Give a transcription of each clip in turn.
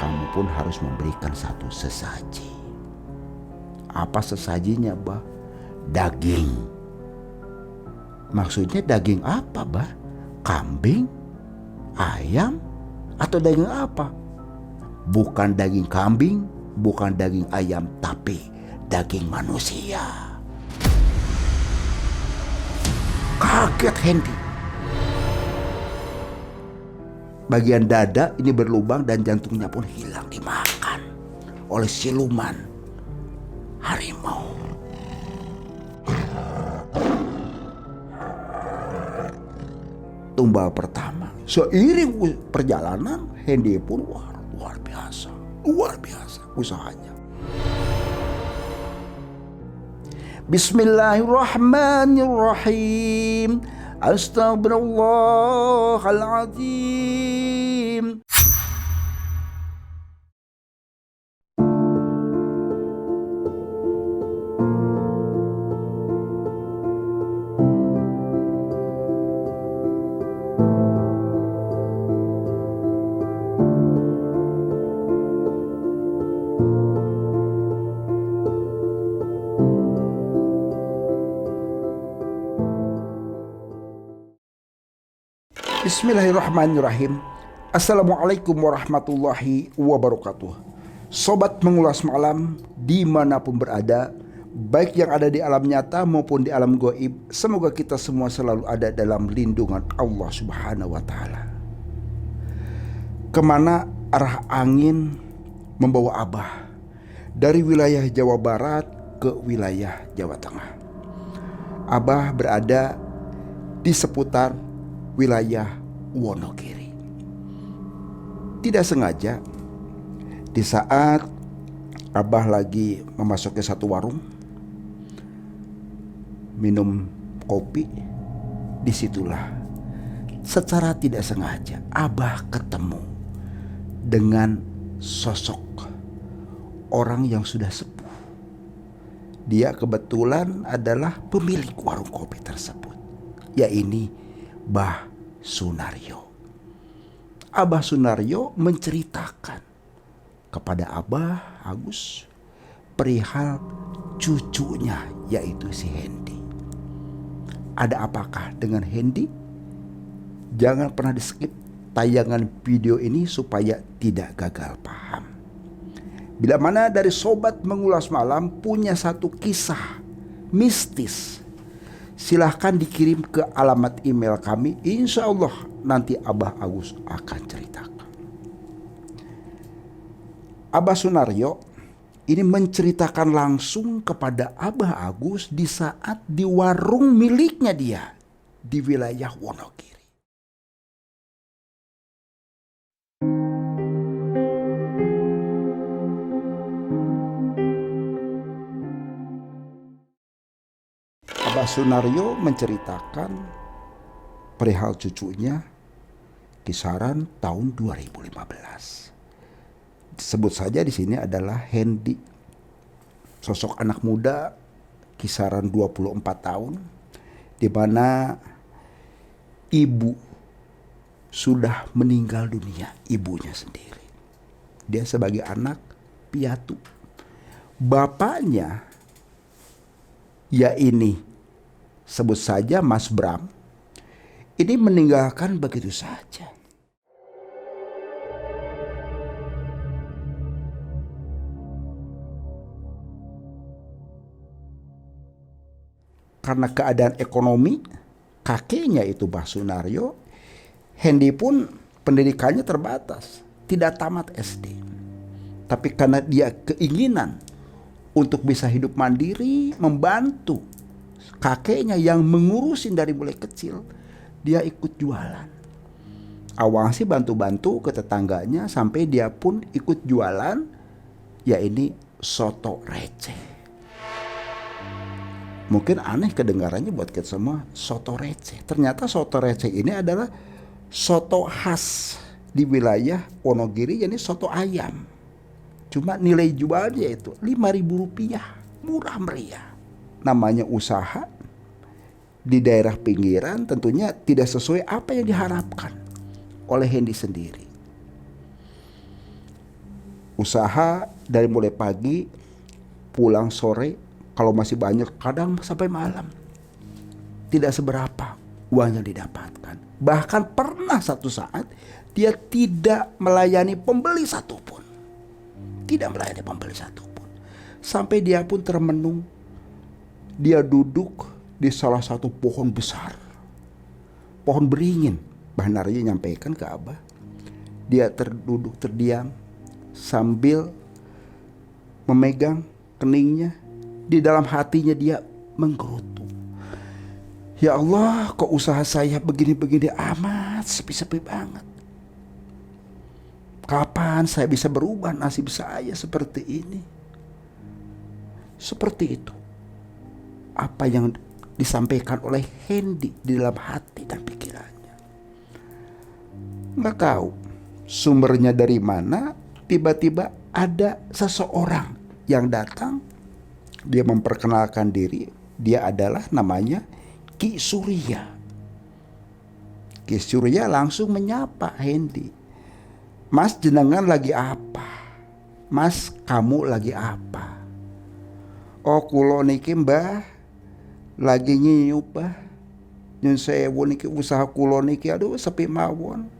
kamu pun harus memberikan satu sesaji. Apa sesajinya, bah? Daging. Maksudnya daging apa, bah? Kambing? Ayam? Atau daging apa? Bukan daging kambing, bukan daging ayam, tapi daging manusia. Kaget Hendy. Bagian dada ini berlubang dan jantungnya pun hilang dimakan oleh siluman harimau. Tumbal pertama. Seiring perjalanan, Hendy pun luar biasa usahanya. Bismillahirrahmanirrahim. Astagfirullahaladzim. Bismillahirrahmanirrahim. Assalamualaikum warahmatullahi wabarakatuh. Sobat mengulas malam dimanapun berada, baik yang ada di alam nyata maupun di alam gaib, semoga kita semua selalu ada dalam lindungan Allah Subhanahu wa ta'ala. Kemana arah angin membawa Abah? Dari wilayah Jawa Barat ke wilayah Jawa Tengah. Abah berada di seputar wilayah Wonogiri. Tidak sengaja di saat Abah lagi memasuki satu warung minum kopi, disitulah secara tidak sengaja Abah ketemu dengan sosok orang yang sudah sepuh. Dia kebetulan adalah pemilik warung kopi tersebut, yaitu Bah Sunaryo. Abah Sunaryo menceritakan kepada Abah Agus perihal cucunya, yaitu si Hendy. Ada apakah dengan Hendy? Jangan pernah di skip tayangan video ini supaya tidak gagal paham. Bila mana dari sobat mengulas malam punya satu kisah mistis, silahkan dikirim ke alamat email kami. Insya Allah nanti Abah Agus akan ceritakan. Abah Sunaryo ini menceritakan langsung kepada Abah Agus di saat di warung miliknya dia di wilayah Wonogiri. Abah Sunaryo menceritakan perihal cucunya kisaran tahun 2015. Sebut saja di sini adalah Hendy. Sosok anak muda kisaran 24 tahun, di mana ibu sudah meninggal dunia, ibunya sendiri. Dia sebagai anak piatu. Bapaknya, ya ini sebut saja Mas Bram, ini meninggalkan begitu saja. Karena keadaan ekonomi kakeknya itu Bah Sunaryo, Hendy pun pendidikannya terbatas, tidak tamat SD. Tapi karena dia keinginan untuk bisa hidup mandiri, membantu kakeknya yang mengurusin dari mulai kecil, dia ikut jualan. Awal sih bantu-bantu ke tetangganya sampai dia pun ikut jualan, ya ini soto receh. Mungkin aneh kedengarannya buat kita semua, soto receh. Ternyata soto receh ini adalah soto khas di wilayah Wonogiri, jadi soto ayam. Cuma nilai jualnya itu Rp5.000, murah meriah. Namanya usaha di daerah pinggiran, tentunya tidak sesuai apa yang diharapkan oleh Hendy sendiri. Usaha dari mulai pagi, pulang sore, kalau masih banyak kadang sampai malam. Tidak seberapa uang yang didapatkan. Bahkan pernah satu saat dia tidak melayani pembeli satupun. Tidak melayani pembeli satupun. Sampai dia pun termenung. Dia duduk di salah satu pohon besar. Pohon beringin. Mbah Naryo nyampaikan ke Abah. Dia terduduk terdiam sambil memegang keningnya. Di dalam hatinya dia menggerutu. Ya Allah, kok usaha saya begini-begini amat, sepi-sepi banget. Kapan saya bisa berubah nasib saya seperti ini? Seperti itu. Apa yang disampaikan oleh Hendy di dalam hati dan pikirannya. Nggak tahu sumbernya dari mana, tiba-tiba ada seseorang yang datang. Dia memperkenalkan diri, dia adalah namanya Ki Surya. Ki Surya langsung menyapa Hendy. Mas, jenengan lagi apa? Mas, kamu lagi apa? Oh, kulo niki mbah lagi nyiup bah. Nyun sewu niki usaha kulo niki aduh sepi mawon.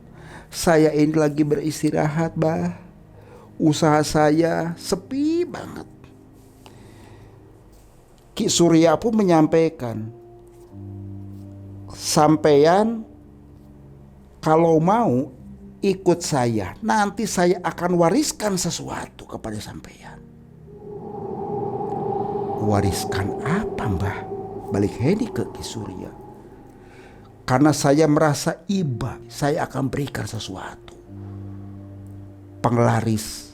Saya ini lagi beristirahat bah. Usaha saya sepi banget. Ki Surya pun menyampaikan, sampeyan kalau mau ikut saya, nanti saya akan wariskan sesuatu kepada sampeyan. Wariskan apa mbah? Balik Hendy ke Ki Surya. Karena saya merasa iba, saya akan berikan sesuatu. Penglaris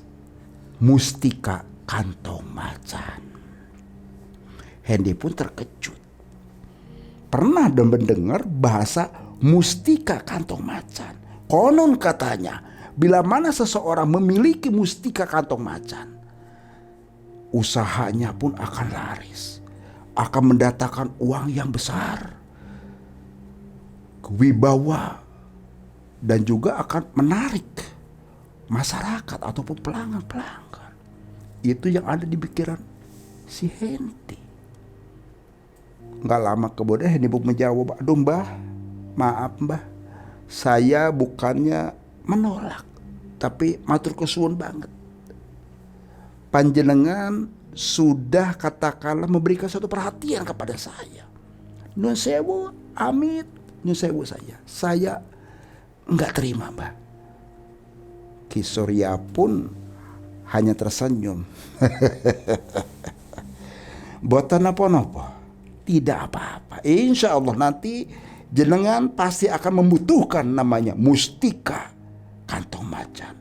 mustika kantong macan. Hendy pun terkejut. Pernah mendengar bahasa mustika kantong macan. Konon katanya, bila mana seseorang memiliki mustika kantong macan, usahanya pun akan laris, akan mendatangkan uang yang besar, wibawa, dan juga akan menarik masyarakat ataupun pelanggan-pelanggan. Itu yang ada di pikiran si Hendy. Nggak lama kemudian Hendy pun menjawab, aduh mbah, maaf mbah, saya bukannya menolak, tapi matur kesuwun banget. Panjenengan sudah katakanlah memberikan suatu perhatian kepada saya. Nyun sewu, amit, nyun sewu saya nggak terima mbah. Ki Surya pun hanya tersenyum. Boten napa-napa. Tidak apa-apa. Insya Allah nanti jenengan pasti akan membutuhkan namanya mustika kantong macan.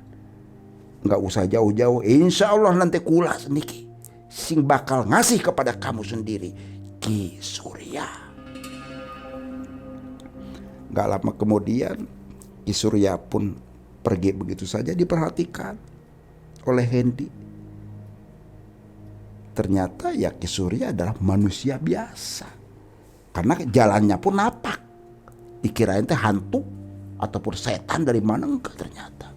Nggak usah jauh-jauh. Insya Allah nanti kula niki sing bakal ngasih kepada kamu sendiri, Ki Surya. Nggak lama kemudian Ki Surya pun pergi begitu saja, diperhatikan oleh Hendy. Ternyata ya Ki Surya adalah manusia biasa. Karena jalannya pun napak. Dikirain teh hantu ataupun setan dari mana, enggak ternyata.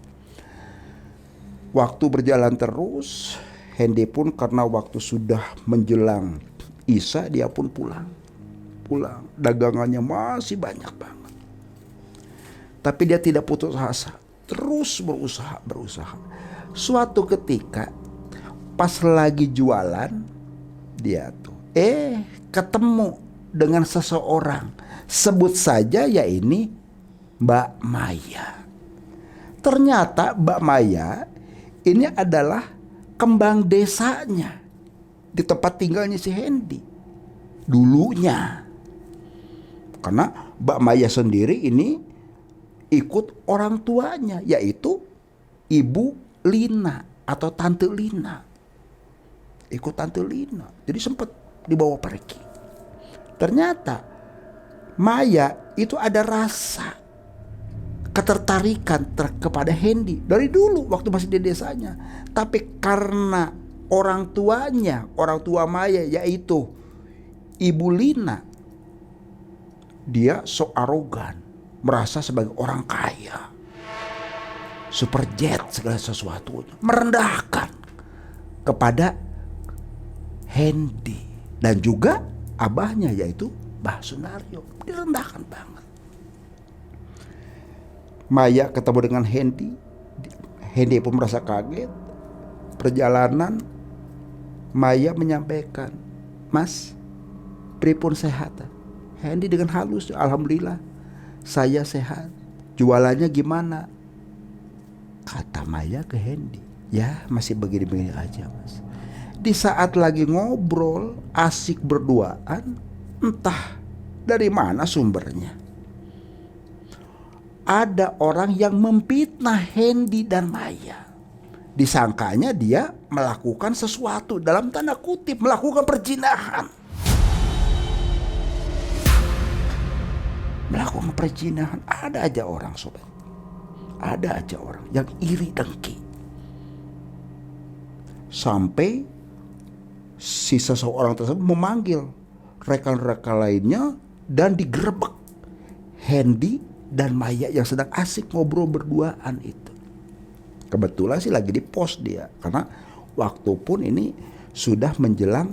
Waktu berjalan terus, Hendy pun karena waktu sudah menjelang Isya dia pun pulang. Dagangannya masih banyak banget. Tapi dia tidak putus asa. Terus berusaha. Suatu ketika pas lagi jualan, dia tuh ketemu dengan seseorang. Sebut saja ya ini Mbak Maya. Ternyata Mbak Maya ini adalah kembang desanya di tempat tinggalnya si Hendy dulunya. Karena Mbak Maya sendiri ini ikut orang tuanya, yaitu Ibu Lina atau Tante Lina. Ikut Tante Lina. Jadi sempat dibawa pergi. Ternyata Maya itu ada rasa ketertarikan kepada Hendy dari dulu waktu masih di desanya. Tapi karena orang tua Maya yaitu Ibu Lina, dia so arogan, merasa sebagai orang kaya. super jet segala sesuatunya, merendahkan kepada Hendy dan juga abahnya yaitu Mbah Sunaryo, direndahkan banget. Maya ketemu dengan Hendy, Hendy pun merasa kaget. Perjalanan Maya menyampaikan, "Mas, pripun sehat?" Hendy dengan halus, "Alhamdulillah, saya sehat. Jualannya gimana?" Kata Maya ke Hendy, "Ya masih begini-begini aja, Mas." Di saat lagi ngobrol asik berduaan, entah dari mana sumbernya, ada orang yang memfitnah Hendy dan Maya. Disangkanya dia melakukan sesuatu, dalam tanda kutip melakukan perzinahan. Melakukan perzinahan. Ada aja orang, sobat. Ada aja orang yang iri dengki. Sampai si seseorang tersebut memanggil rekan-rekan lainnya dan digerebek Hendy dan Maya yang sedang asik ngobrol berduaan itu. Kebetulan sih lagi di pos dia, karena waktu pun ini sudah menjelang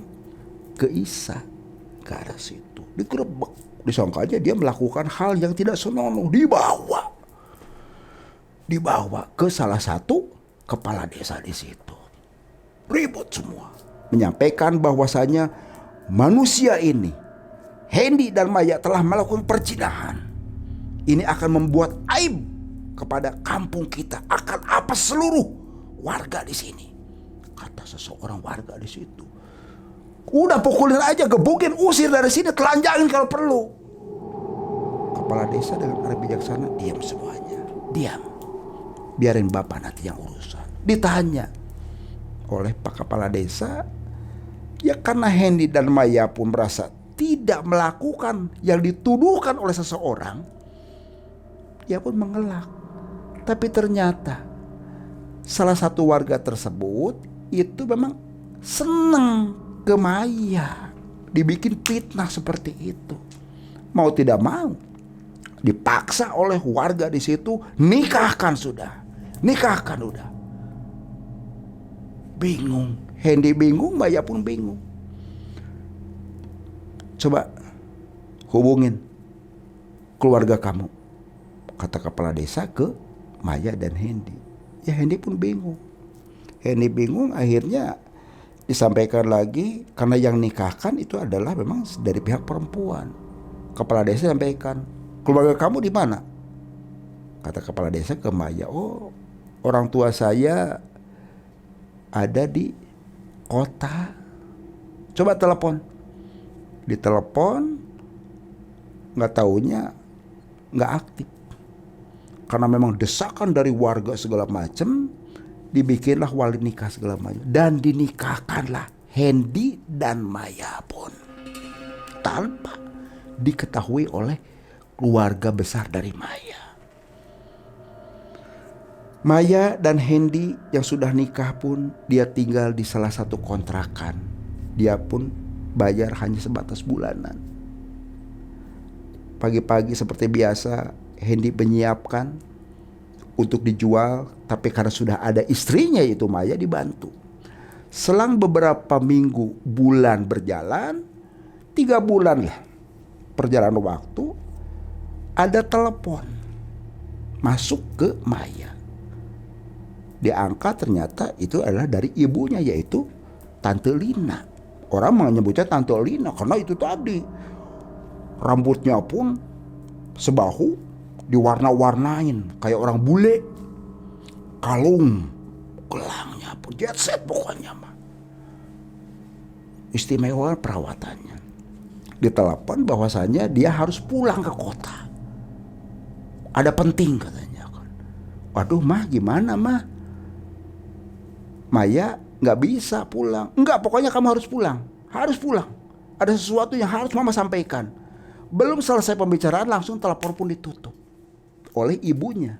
ke Isya, ke arah situ. Digerebek, disangka aja dia melakukan hal yang tidak senonoh, dibawa ke salah satu kepala desa di situ. Ribut semua, menyampaikan bahwasanya manusia ini, Hendy dan Maya, telah melakukan perzinahan. Ini akan membuat aib kepada kampung kita, akan apa seluruh warga di sini. Kata seseorang warga di situ, "Udah pukulin aja, gebukin, usir dari sini, telanjangin kalau perlu." Kepala desa dengan arah bijaksana, "Diam semuanya, diam. Biarin bapak nanti yang urusan." Ditanya oleh Pak Kepala Desa, ya karena Hendy dan Maya pun merasa tidak melakukan yang dituduhkan oleh seseorang, dia pun mengelak. Tapi ternyata salah satu warga tersebut itu memang senang ke Maya, dibikin fitnah seperti itu. Mau tidak mau, dipaksa oleh warga di situ, nikahkan udah. Bingung, Hendy bingung, Maya pun bingung. "Coba hubungin keluarga kamu," kata kepala desa ke Maya dan Hendy. Ya Hendy pun bingung. Akhirnya disampaikan lagi, karena yang nikahkan itu adalah memang dari pihak perempuan. Kepala desa sampaikan, "Keluarga kamu di mana?" Kata kepala desa ke Maya, "Oh, orang tua saya ada di kota." "Coba telepon." Ditelepon, nggak taunya nggak aktif. Karena memang desakan dari warga segala macam, dibikinlah wali nikah segala macam, dan dinikahkanlah Hendy dan Maya pun tanpa diketahui oleh keluarga besar dari Maya. Maya dan Hendy yang sudah nikah pun, dia tinggal di salah satu kontrakan. Dia pun bayar hanya sebatas bulanan. Pagi-pagi seperti biasa, Hendy menyiapkan untuk dijual, tapi karena sudah ada istrinya yaitu Maya, dibantu. Selang beberapa minggu, bulan berjalan, 3 bulan lah perjalanan waktu, ada telepon masuk ke Maya. Diangkat, ternyata itu adalah dari ibunya yaitu Tante Lina. Orang menyebutnya Tante Lina karena itu tadi, rambutnya pun sebahu, diwarna-warnain kayak orang bule, kalung, gelangnya pun jet set pokoknya mah. Istimewa perawatannya. Ditelepon bahwasanya dia harus pulang ke kota. Ada penting katanya kan. Waduh mah, gimana mah? Maya nggak bisa pulang. Enggak, pokoknya kamu harus pulang. Harus pulang. Ada sesuatu yang harus mama sampaikan. Belum selesai pembicaraan langsung telepon pun ditutup oleh ibunya.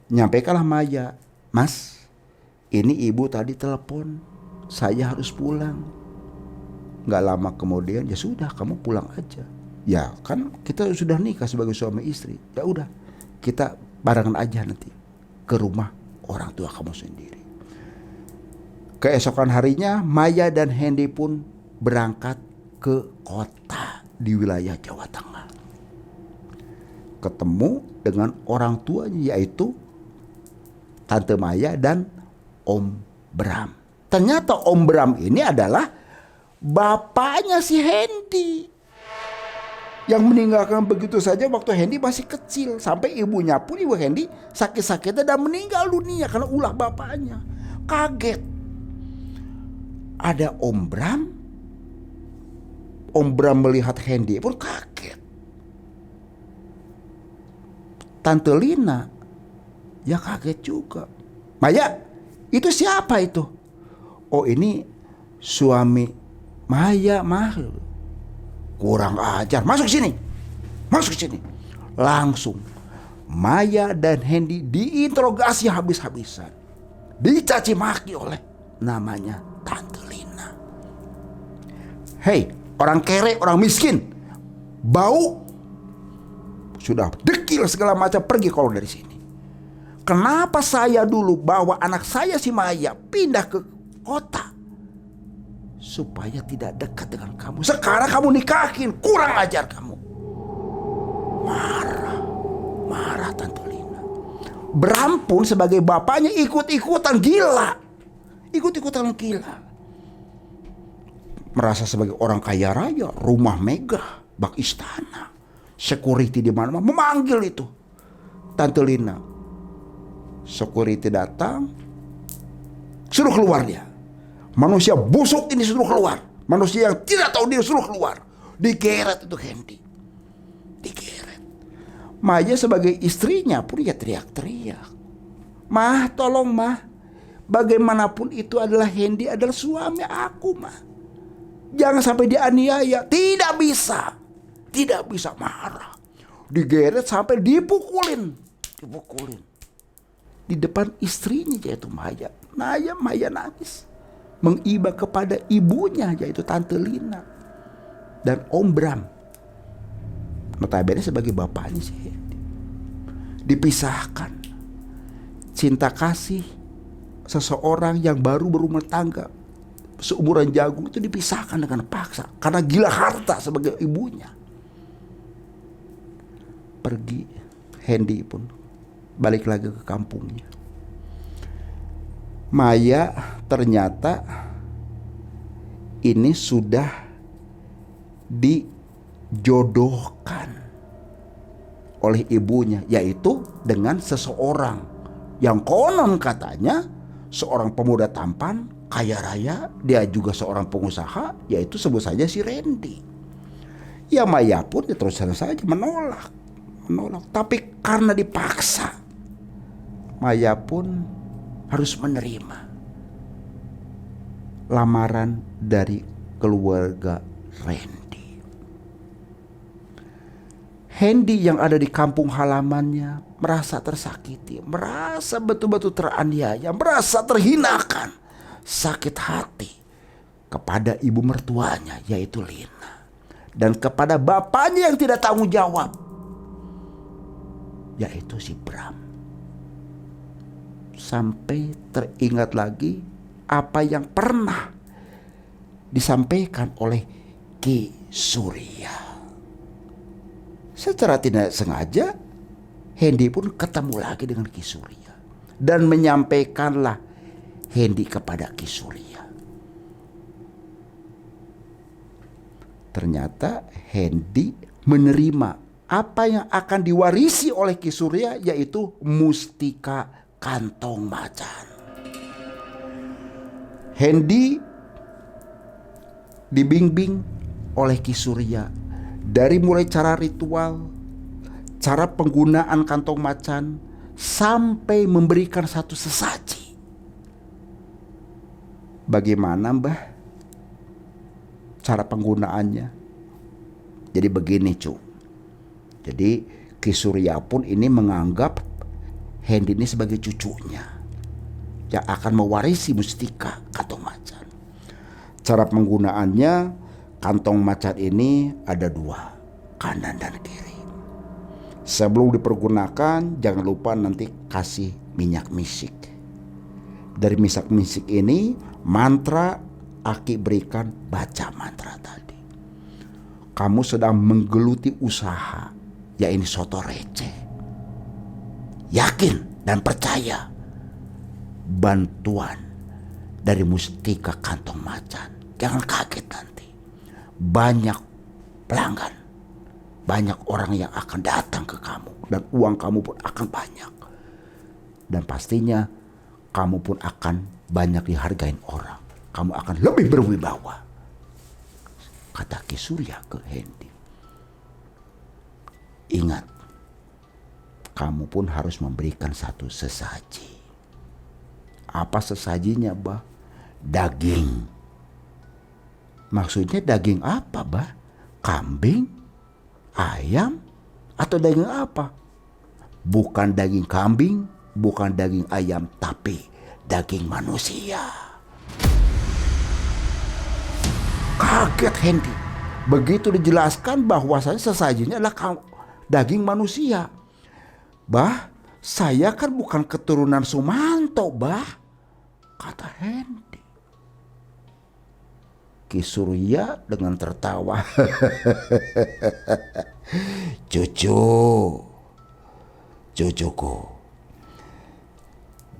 Nyampaikanlah Maya, "Mas, ini ibu tadi telepon, saya harus pulang." Gak lama kemudian, "Ya sudah, kamu pulang aja. Ya kan kita sudah nikah sebagai suami istri. Ya udah, kita barengan aja nanti." ke rumah orang tua kamu sendiri. Keesokan harinya Maya dan Hendy pun berangkat ke kota di wilayah Jawa Tengah. Ketemu dengan orang tuanya, yaitu Tante Maya dan Om Bram. Ternyata Om Bram ini adalah bapaknya si Hendy, yang meninggalkan begitu saja waktu Hendy masih kecil. Sampai ibunya pun, ibu Hendy, sakit-sakitnya dan meninggal dunia karena ulah bapaknya. Kaget. Ada Om Bram. Om Bram melihat Hendy pun kaget. Tante Lina ya kaget juga. Maya, itu siapa itu? Oh, ini suami Maya, mah. Kurang ajar. Masuk sini. Masuk sini. Langsung Maya dan Hendy diinterogasi habis-habisan. Dicaci maki oleh namanya Tante Lina. Hei, orang kere, orang miskin, bau, sudah dekil segala macam, pergi kalau dari sini. Kenapa saya dulu bawa anak saya si Maya pindah ke kota? Supaya tidak dekat dengan kamu. Sekarang kamu nikahin, kurang ajar kamu. Marah Tante Lina. Bram pun sebagai bapaknya ikut-ikutan gila. Merasa sebagai orang kaya raya, rumah megah, bak istana, security di mana-mana, memanggil itu Tante Lina. Security datang, suruh keluar dia. Manusia busuk ini suruh keluar. Manusia yang tidak tahu dia suruh keluar. Digeret itu Hendy. Digeret. Maya sebagai istrinya pun ya teriak-teriak. Mah, tolong mah. Bagaimanapun itu adalah Hendy adalah suami aku, mah. Jangan sampai dianiaya. Tidak bisa. Tidak bisa, marah. Digeret sampai dipukulin. Di depan istrinya, yaitu Maya. Maya nangis. Mengiba kepada ibunya, yaitu Tante Lina. Dan Om Bram. Notabene sebagai bapaknya si Hendy. Dipisahkan. Cinta kasih seseorang yang baru berumah tangga seumuran jagung itu dipisahkan dengan paksa karena gila harta sebagai ibunya. Pergi, Hendy pun balik lagi ke kampungnya. Maya ternyata ini sudah dijodohkan oleh ibunya, yaitu dengan seseorang yang konon katanya seorang pemuda tampan, kaya raya, dia juga seorang pengusaha, yaitu sebut saja si Randy. Ya Maya pun ya terus saja menolak. Tapi karena dipaksa, Maya pun harus menerima lamaran dari keluarga Randy. Hendy yang ada di kampung halamannya merasa tersakiti, merasa betul-betul teraniaya, merasa terhinakan, sakit hati kepada ibu mertuanya yaitu Lina, dan kepada bapaknya yang tidak tanggung jawab yaitu si Bram. Sampai teringat lagi apa yang pernah disampaikan oleh Ki Surya. Secara tidak sengaja Hendy pun ketemu lagi dengan Ki Surya dan menyampaikanlah Hendy kepada Ki Surya. Ternyata Hendy menerima apa yang akan diwarisi oleh Ki Surya, yaitu mustika kantong macan. Hendy dibimbing oleh Ki Surya dari mulai cara ritual, cara penggunaan kantong macan, sampai memberikan satu sesaji. Bagaimana Mbah cara penggunaannya? Jadi begini cu. Jadi Ki Surya pun ini menganggap Hendy ini sebagai cucunya yang akan mewarisi mustika kantong macan. Cara penggunaannya, kantong macan ini ada dua, kanan dan kiri. Sebelum dipergunakan, jangan lupa nanti kasih minyak misik. Dari minyak misik ini, mantra Aki berikan, baca mantra tadi. Kamu sedang menggeluti usaha, ya ini soto receh. Yakin dan percaya, bantuan dari Mustika Kantong Macan. Jangan kaget nanti. Banyak pelanggan, banyak orang yang akan datang ke kamu, dan uang kamu pun akan banyak. Dan pastinya kamu pun akan banyak dihargain orang. Kamu akan lebih berwibawa, kata Ki Surya ke Hendy. Ingat, kamu pun harus memberikan satu sesaji. Apa sesajinya, Bah? Daging. Maksudnya daging apa, Bah? Kambing? Ayam? Atau daging apa? Bukan daging kambing, bukan daging ayam, tapi daging manusia. Kaget Hendy. Begitu dijelaskan bahwasanya sesajinya adalah daging manusia. Bah, saya kan bukan keturunan Sumanto, Bah, kata Hendy. Ki Surya dengan tertawa. Cucuku,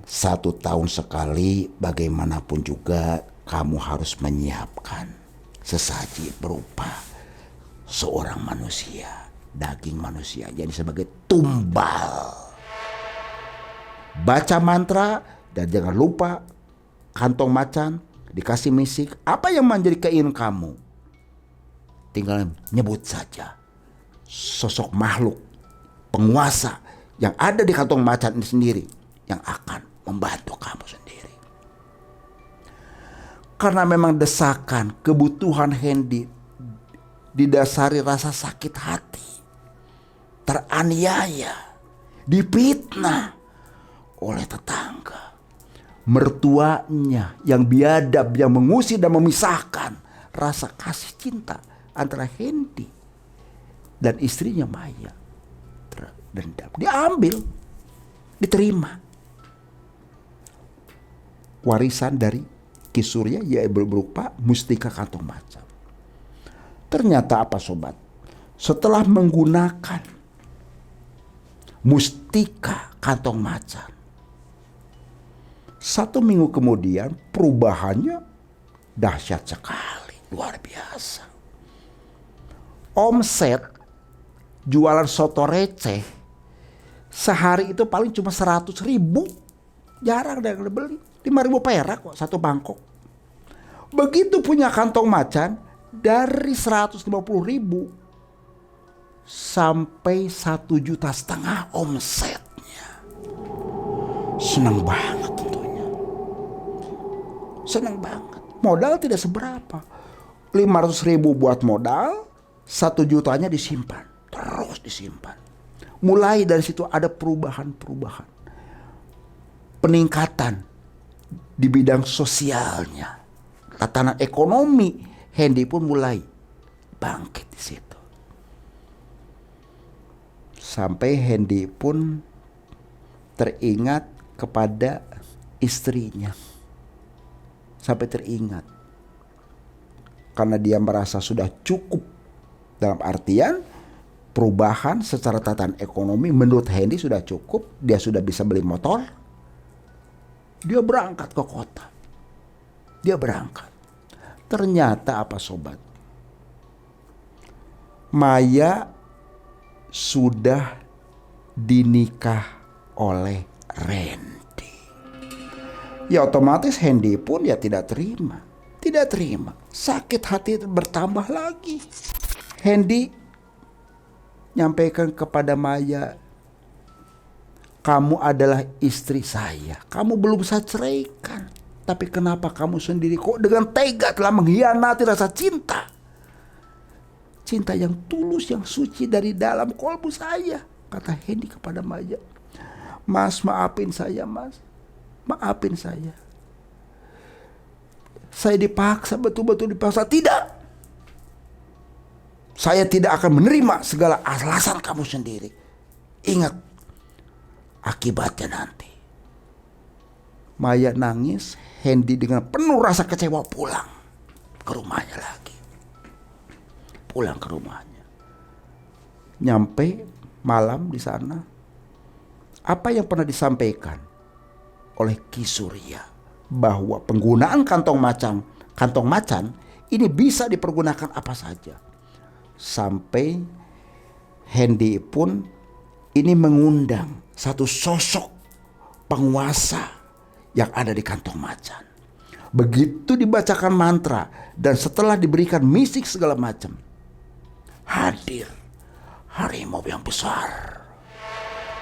1 tahun sekali bagaimanapun juga kamu harus menyiapkan sesaji berupa seorang manusia, daging manusia, jadi sebagai tumbal. Baca mantra dan jangan lupa kantong macan dikasih misik. Apa yang menjadi keinginan kamu? Tinggal nyebut saja sosok makhluk penguasa yang ada di kantong macan ini sendiri yang akan membantu kamu sendiri. Karena memang desakan, kebutuhan Hendy didasari rasa sakit hati, teraniaya, difitnah oleh tetangga, mertuanya yang biadab, yang mengusir dan memisahkan rasa kasih cinta antara Hendy dan istrinya Maya. Dendam, diambil, diterima warisan dari Ki Surya, yaitu berupa Mustika Kantong Macan. Ternyata apa sobat? Setelah menggunakan Mustika Kantong Macan, 1 minggu kemudian perubahannya dahsyat sekali, luar biasa. Omset jualan soto receh sehari itu paling cuma 100.000. Jarang ada yang beli. 5.000 perak kok 1 mangkok. Begitu punya kantong macan, dari 150.000 sampai 1,5 juta omsetnya. Senang banget tentunya. Senang banget. Modal tidak seberapa. 500.000 buat modal, 1 jutanya disimpan. Terus disimpan. Mulai dari situ ada perubahan-perubahan. Peningkatan di bidang sosialnya, tatanan ekonomi Hendy pun mulai bangkit di situ. Sampai Hendy pun teringat kepada istrinya. Sampai teringat. Karena dia merasa sudah cukup, dalam artian perubahan secara tatanan ekonomi menurut Hendy sudah cukup. Dia sudah bisa beli motor. Dia berangkat ke kota. Dia berangkat. Ternyata apa sobat? Maya sudah dinikah oleh Randy. Ya otomatis Hendy pun ya tidak terima. Tidak terima. Sakit hati bertambah lagi. Hendy nyampaikan kepada Maya, kamu adalah istri saya. Kamu belum saya ceraikan. Tapi kenapa kamu sendiri kok dengan tega telah mengkhianati rasa cinta? Cinta yang tulus, yang suci dari dalam kolbu saya. Kata Hendy kepada Maya. Mas, maafin saya, Mas. Maafin saya. Saya dipaksa, betul-betul dipaksa. Tidak. Saya tidak akan menerima segala alasan kamu sendiri. Ingat akibatnya nanti. Maya nangis, Hendy dengan penuh rasa kecewa pulang ke rumahnya lagi. Pulang ke rumahnya. Nyampe malam di sana, apa yang pernah disampaikan oleh Ki Surya bahwa penggunaan kantong macan ini bisa dipergunakan apa saja. Sampai Hendy pun ini mengundang satu sosok penguasa yang ada di kantong macan. Begitu dibacakan mantra dan setelah diberikan misi segala macam, hadir harimau yang besar.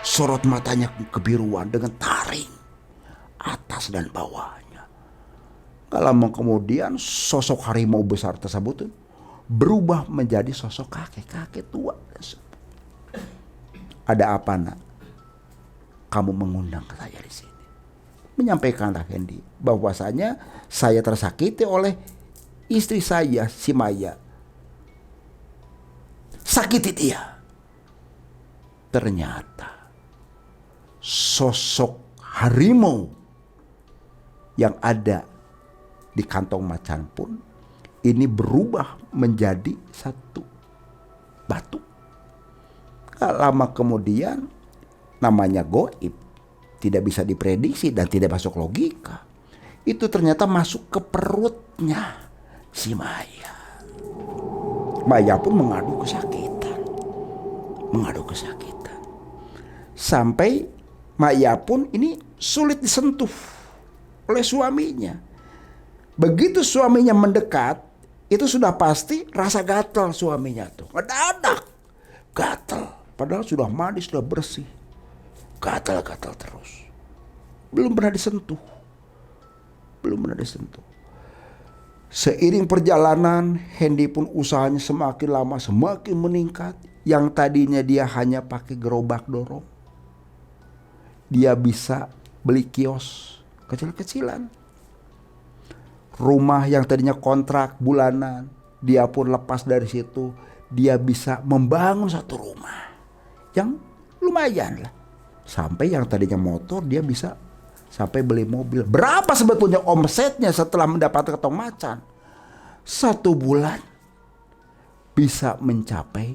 Sorot matanya kebiruan dengan taring atas dan bawahnya. Gak lama kemudian sosok harimau besar tersebut berubah menjadi sosok kakek tua. Ada apa nak? Kamu mengundang saya di sini. Menyampaikanlah Hendy bahwasanya saya tersakiti oleh istri saya si Maya. Sakiti dia. Ternyata sosok harimau yang ada di kantong macan pun ini berubah menjadi satu batu. Gak lama kemudian, namanya goib, tidak bisa diprediksi dan tidak masuk logika. Itu ternyata masuk ke perutnya si Maya. Maya pun mengadu kesakitan. Sampai Maya pun ini sulit disentuh oleh suaminya. Begitu suaminya mendekat, itu sudah pasti rasa gatal suaminya tuh. Ngedadak gatal. Padahal sudah mandi, sudah bersih. Gatal-gatal terus. Belum pernah disentuh. Seiring perjalanan, Hendy pun usahanya semakin lama semakin meningkat. Yang tadinya dia hanya pakai gerobak dorong, dia bisa beli kios kecil-kecilan. Rumah yang tadinya kontrak bulanan, dia pun lepas dari situ. Dia bisa membangun satu rumah yang lumayan lah. Sampai yang tadinya motor dia bisa sampai beli mobil. Berapa sebetulnya omsetnya setelah mendapatkan kantong macan? 1 bulan bisa mencapai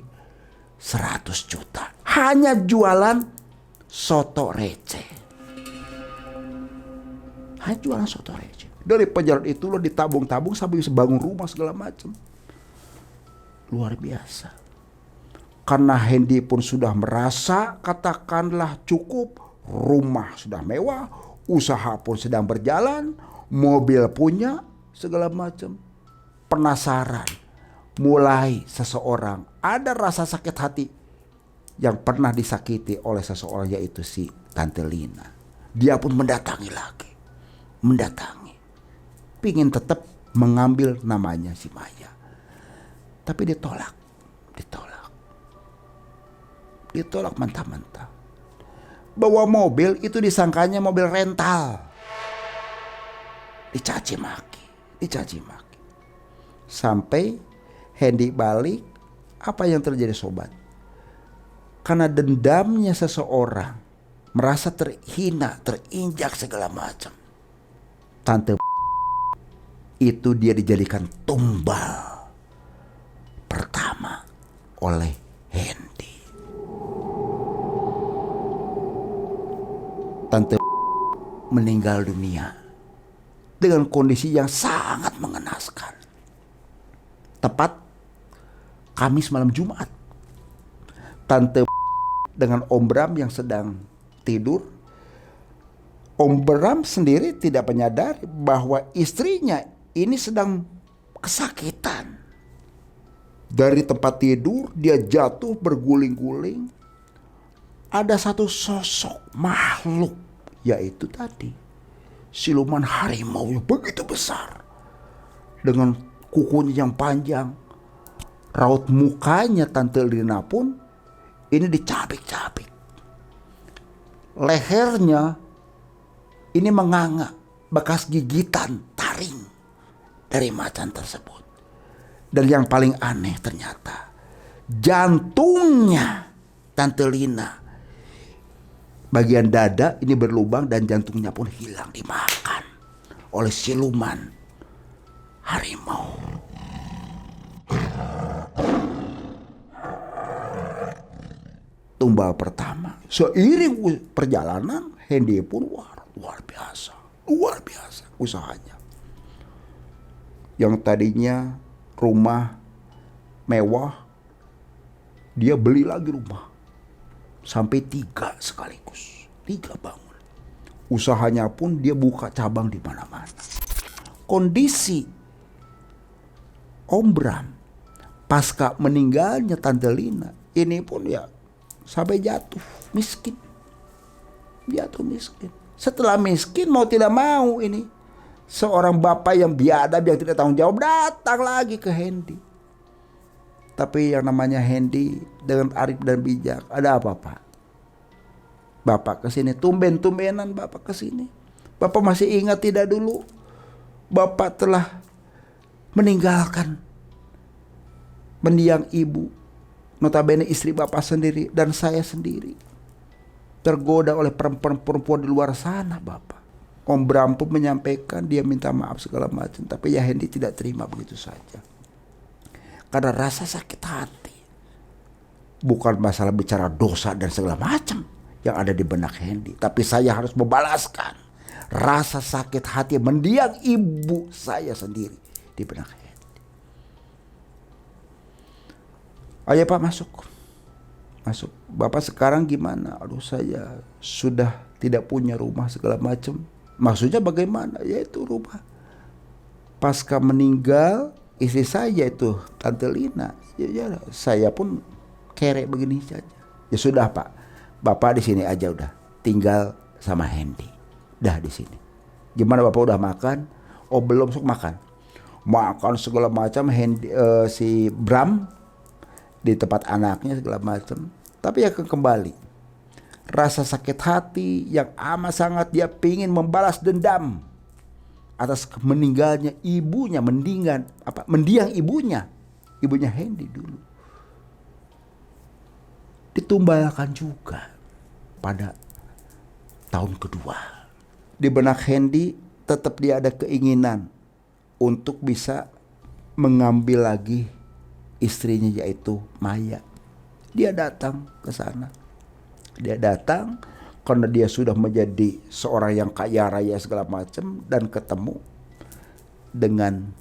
100 juta. Hanya jualan soto receh. Dari penjualan itu lo ditabung-tabung sampai bisa bangun rumah segala macam. Luar biasa. Karena Hendy pun sudah merasa katakanlah cukup. Rumah sudah mewah. Usaha pun sedang berjalan. Mobil punya segala macam. Penasaran. Mulai seseorang ada rasa sakit hati yang pernah disakiti oleh seseorang, yaitu si Tante Lina. Dia pun mendatangi lagi. Pingin tetap mengambil namanya si Maya. Tapi ditolak mentah-mentah. Bawa mobil itu disangkanya mobil rental. Dicaci maki. Sampai Hendy balik, apa yang terjadi sobat? Karena dendamnya seseorang, merasa terhina, terinjak segala macam. Tante itu dia dijadikan tumbal pertama oleh Hendy. Tante meninggal dunia dengan kondisi yang sangat mengenaskan. Tepat Kamis malam Jumat. Tante dengan Om Bram yang sedang tidur. Om Bram sendiri tidak menyadari bahwa istrinya ini sedang kesakitan. Dari tempat tidur dia jatuh berguling-guling. Ada satu sosok makhluk, yaitu tadi siluman harimau yang begitu besar dengan kukunya yang panjang. Raut mukanya Tante Lina pun ini dicabik-cabik. Lehernya ini menganga bekas gigitan taring dari macan tersebut. Dan yang paling aneh ternyata jantungnya Tante Lina bagian dada ini berlubang dan jantungnya pun hilang dimakan oleh siluman harimau. Tumbal pertama. Seiring perjalanan, Hendy pun luar biasa usahanya. Yang tadinya rumah mewah, dia beli lagi rumah sampai 3 sekaligus, 3 bangun. Usahanya pun dia buka cabang di mana-mana. Kondisi Om Bram pasca meninggalnya Tante Lina ini pun ya sampai jatuh miskin. Setelah miskin mau tidak mau ini seorang bapak yang biadab yang tidak tanggung jawab datang lagi ke Hendy. Tapi yang namanya Hendy dengan arif dan bijak, ada apa Pak? Bapak kesini, tumben-tumbenan Bapak kesini. Bapak masih ingat tidak dulu Bapak telah meninggalkan mendiang ibu, notabene istri Bapak sendiri dan saya sendiri. Tergoda oleh perempuan-perempuan di luar sana Bapak. Om Bram pun menyampaikan dia minta maaf segala macam. Tapi ya Hendy tidak terima begitu saja. Karena rasa sakit hati. Bukan masalah bicara dosa dan segala macam yang ada di benak Hendy. Tapi saya harus membalaskan rasa sakit hati mendiang ibu saya sendiri di benak Hendy. Ayo Pak masuk. Bapak sekarang gimana? Aduh saya sudah tidak punya rumah segala macam. Maksudnya bagaimana? Yaitu rumah. Pasca meninggal istri saya itu Tante Lina. Ya, saya pun kere begini saja. Ya sudah Pak. Bapak di sini aja udah. Tinggal sama Hendy. Dah di sini. Gimana Bapak udah makan? Oh belum, sok makan. Makan segala macam Hendy, si Bram di tempat anaknya segala macam. Tapi akan kembali rasa sakit hati yang amat sangat dia pingin membalas dendam atas meninggalnya ibunya, mendiang ibunya Hendy dulu. Ditumbalkan juga pada tahun kedua. Di benak Hendy tetap dia ada keinginan untuk bisa mengambil lagi istrinya yaitu Maya. Dia datang ke sana. Dia datang karena dia sudah menjadi seorang yang kaya raya segala macam dan ketemu dengan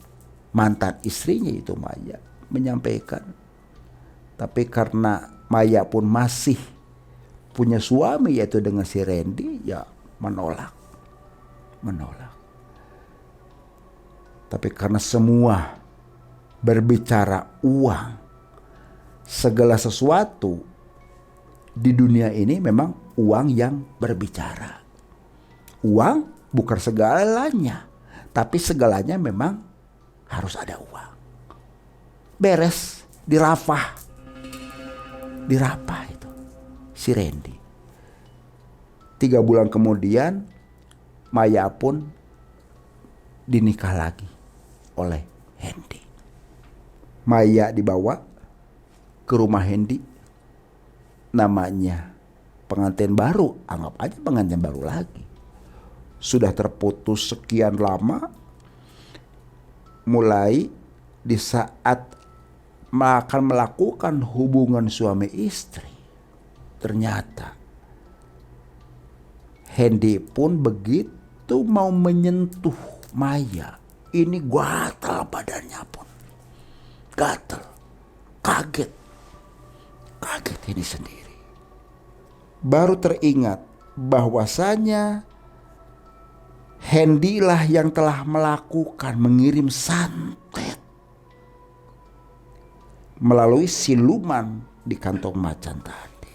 mantan istrinya itu Maya, menyampaikan. Tapi karena Maya pun masih punya suami yaitu dengan si Randy, ya menolak. Tapi karena semua berbicara uang, segala sesuatu di dunia ini memang uang yang berbicara. Uang bukan segalanya, tapi segalanya memang harus ada uang. Beres dirafah itu si Randy. 3 bulan kemudian Maya pun dinikah lagi oleh Hendy. Maya dibawa ke rumah Hendy, namanya pengantin baru, anggap aja pengantin baru lagi. Sudah terputus sekian lama, mulai di saat akan melakukan hubungan suami istri, ternyata Hendy pun begitu mau menyentuh Maya, ini gatal badannya pun, gatal, kaget ini sendiri. Baru teringat bahwasanya Hendy lah yang telah mengirim santet melalui siluman di kantong macan tadi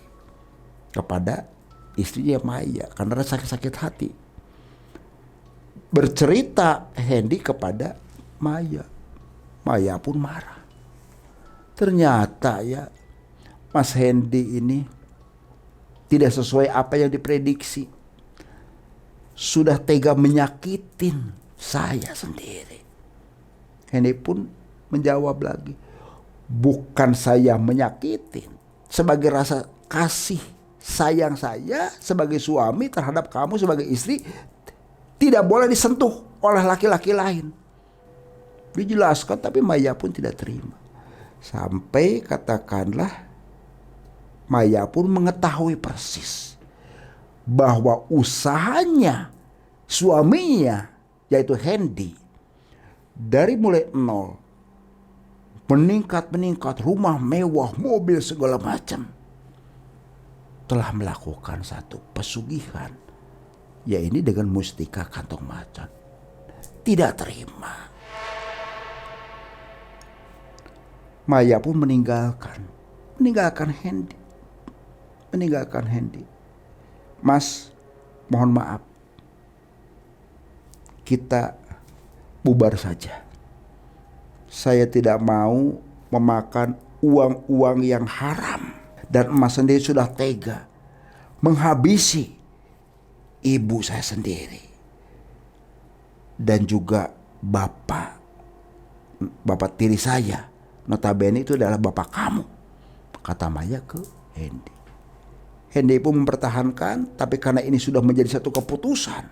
kepada istrinya Maya karena sakit hati. Bercerita Hendy kepada Maya. Maya pun marah. Ternyata ya Mas Hendy ini tidak sesuai apa yang diprediksi. Sudah tega menyakitin saya sendiri. Hendy pun menjawab lagi, bukan saya menyakitin, sebagai rasa kasih sayang saya sebagai suami terhadap kamu sebagai istri tidak boleh disentuh oleh laki-laki lain. Dijelaskan, tapi Maya pun tidak terima. Sampai katakanlah Maya pun mengetahui persis bahwa usahanya suaminya, yaitu Hendy, dari mulai nol meningkat, rumah mewah, mobil segala macam, telah melakukan satu pesugihan, ya ini dengan mustika kantong macan. Tidak terima. Maya pun meninggalkan Hendy. Mas, mohon maaf, kita bubar saja. Saya tidak mau memakan uang-uang yang haram. Dan emas sendiri sudah tega menghabisi ibu saya sendiri. Dan juga bapak tiri saya. Notabene itu adalah bapak kamu, kata Maya ke Hendy. Hendy pun mempertahankan, tapi karena ini sudah menjadi satu keputusan,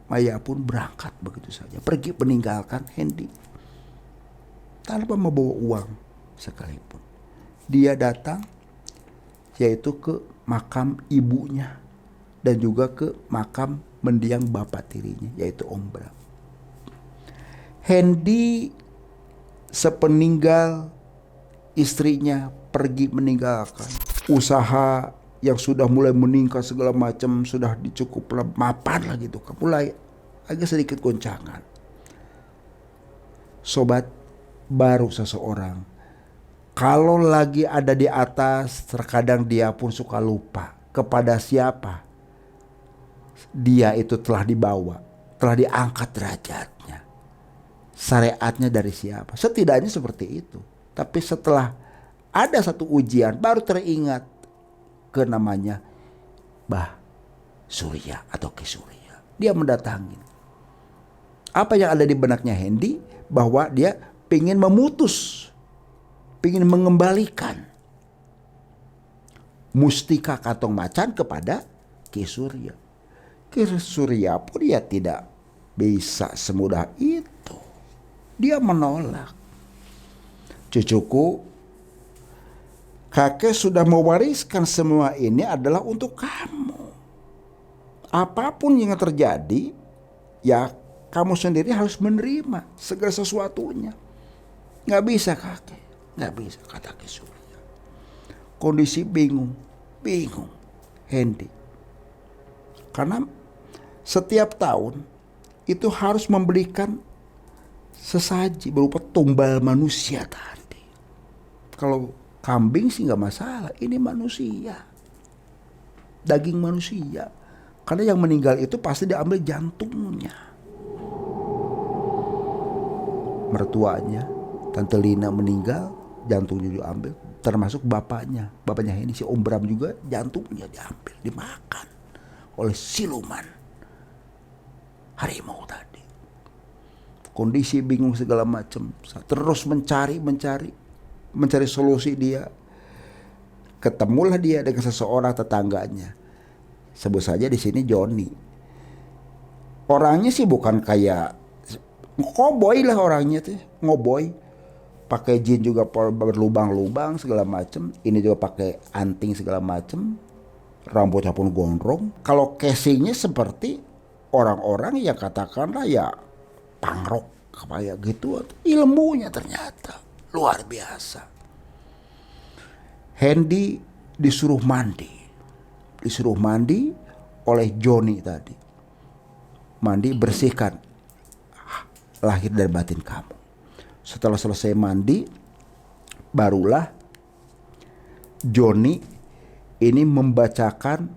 Maya pun berangkat begitu saja, pergi meninggalkan Hendy tanpa membawa uang sekalipun. Dia datang yaitu ke makam ibunya dan juga ke makam mendiang bapak tirinya, yaitu Om Bram. Hendy sepeninggal istrinya pergi meninggalkan usaha yang sudah mulai meningkat segala macam, sudah dicukup mapan lah gitu, mulai agak sedikit goncangan. Sobat, baru seseorang kalau lagi ada di atas, terkadang dia pun suka lupa kepada siapa dia itu telah dibawa, telah diangkat derajatnya, syariatnya dari siapa. Setidaknya seperti itu. Tapi setelah ada satu ujian, baru teringat ke namanya Mbah Surya atau Ki Surya. Dia mendatangi. Apa yang ada di benaknya Hendy? Bahwa dia ingin memutus, ingin mengembalikan mustika kantong macan kepada Ki Surya. Ki Surya pun dia tidak bisa semudah itu. Dia menolak. Cucuku, kakek sudah mewariskan semua ini adalah untuk kamu. Apapun yang terjadi, ya kamu sendiri harus menerima segala sesuatunya. Gak bisa kakek, gak bisa, kata Ki Surya. Kondisi bingung Hendy. Karena setiap tahun itu harus membelikan sesaji berupa tumbal manusia tadi. Kalau kambing sih gak masalah, ini manusia, daging manusia. Karena yang meninggal itu pasti diambil jantungnya. Mertuanya, Tante Lina meninggal, jantungnya diambil. Termasuk bapaknya Hendy, si Om Bram juga, jantungnya diambil, dimakan oleh siluman harimau tadi. Kondisi bingung segala macam, terus mencari solusi dia. Ketemulah dia dengan seseorang tetangganya. Sebut saja di sini Johnny. Orangnya sih bukan kayak ngoboy lah orangnya tuh, ngoboy. Pakai jin juga berlubang-lubang segala macam. Ini juga pakai anting segala macam. Rambutnya pun gondrong. Kalau casingnya seperti orang-orang yang katakanlah ya pangrok kayak gitu. Ilmunya ternyata luar biasa. Hendy disuruh mandi oleh Johnny tadi. Mandi, bersihkan lahir dan batin kamu. Setelah selesai mandi, barulah Johnny ini membacakan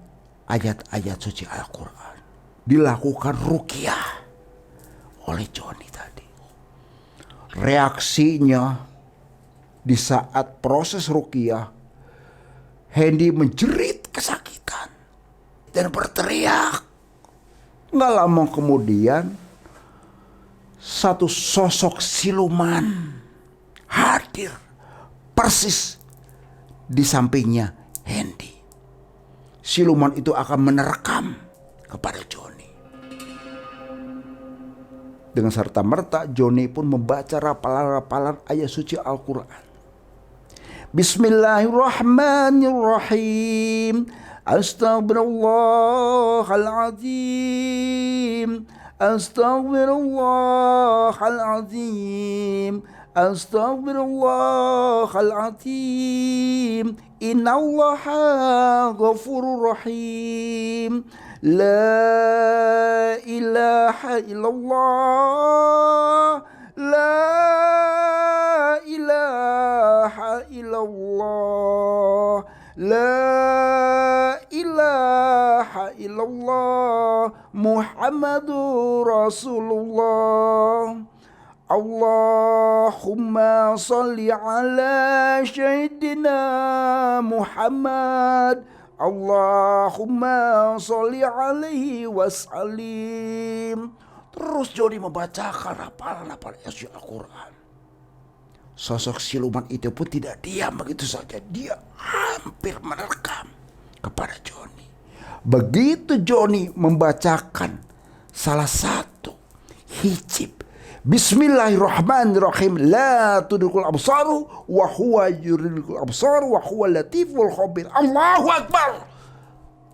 ayat-ayat suci Al-Quran. Dilakukan ruqyah oleh Johnny tadi. Reaksinya di saat proses ruqyah, Hendy menjerit kesakitan dan berteriak. Nggak lama kemudian satu sosok siluman hadir persis di sampingnya Hendy. Siluman itu akan menerkam kepada Joni. Dengan serta-merta Joni pun membaca rapalan-rapalan ayat suci Al-Quran. Bismillahirrahmanirrahim. Astaghfirullahaladzim. Astaghfirullahaladzim. Astaghfirullahaladzim. Innallaha ghafurur rahim. La ilaha illallah. La ilaha illallah. La ilaha illallah. Muhammadur Rasulullah. Allahumma salli ala Sayyidina Muhammad. Allahumma salli alaihi wassalim. Terus Joni membacakan hafalan-hafalan ayat Al-Quran. Sosok siluman itu pun tidak diam begitu saja. Dia hampir menerkam kepada Joni. Begitu Joni membacakan salah satu hijab, Bismillahirrahmanirrahim. La tudrikul absaru wa huwa yudrikul absaru wa huwa latiful khabir. Allahu Akbar.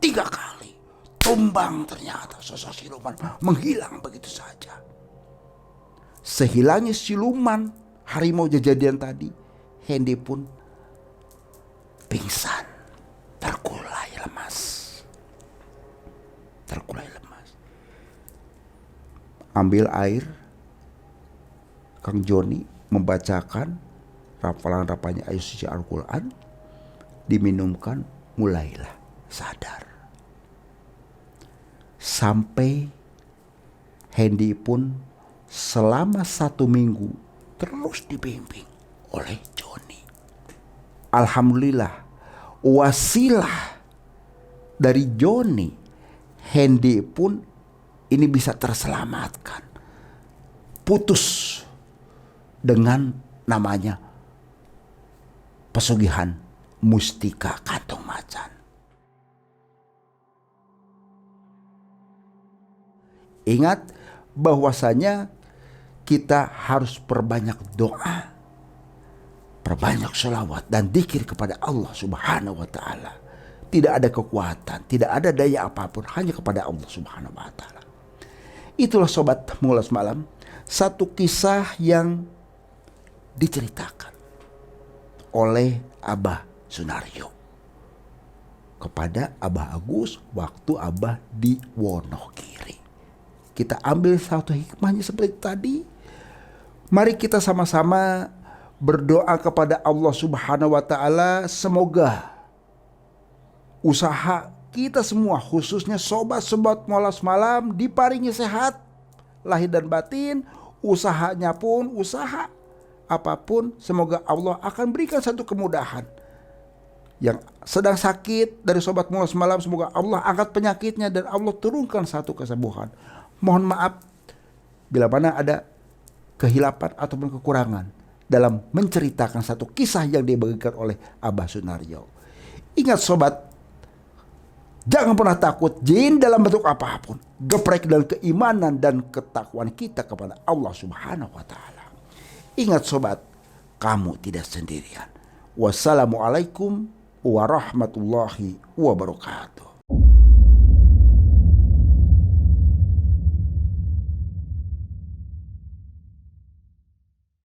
3 kali. Tumbang ternyata sosok siluman menghilang begitu saja. Sehilangnya siluman harimau kejadian tadi, Hendy pun pingsan, terkulai lemas. Ambil air, Kang Joni membacakan rafalan-rafalannya ayat suci Al-Quran, diminumkan, mulailah sadar. Sampai Hendy pun selama 1 minggu terus dibimbing oleh Joni. Alhamdulillah, wasilah dari Joni, Hendy pun ini bisa terselamatkan. Putus dengan namanya pesugihan mustika kantong macan. Ingat bahwasanya kita harus perbanyak doa, perbanyak sholawat dan dzikir kepada Allah Subhanahu wa ta'ala. Tidak ada kekuatan, tidak ada daya apapun, hanya kepada Allah Subhanahu wa ta'ala. Itulah sobat Mengulas Malam, satu kisah yang diceritakan oleh Abah Sunaryo kepada Abah Agus waktu Abah di Wonogiri. Kita ambil satu hikmahnya seperti tadi. Mari kita sama-sama berdoa kepada Allah Subhanahu wa ta'ala, semoga usaha kita semua, khususnya sobat-sobat Molas Malam, diparingi sehat lahir dan batin. Usahanya pun, usaha apapun, semoga Allah akan berikan satu kemudahan. Yang sedang sakit dari sobat Molas Malam, semoga Allah angkat penyakitnya dan Allah turunkan satu kesembuhan. Mohon maaf bila mana ada kehilapan ataupun kekurangan dalam menceritakan satu kisah yang dibagikan oleh Abah Sunaryo. Ingat sobat, jangan pernah takut jin dalam bentuk apapun. Geprek dan keimanan dan ketakwaan kita kepada Allah Subhanahu wa ta'ala. Ingat sobat, kamu tidak sendirian. Wassalamualaikum warahmatullahi wabarakatuh.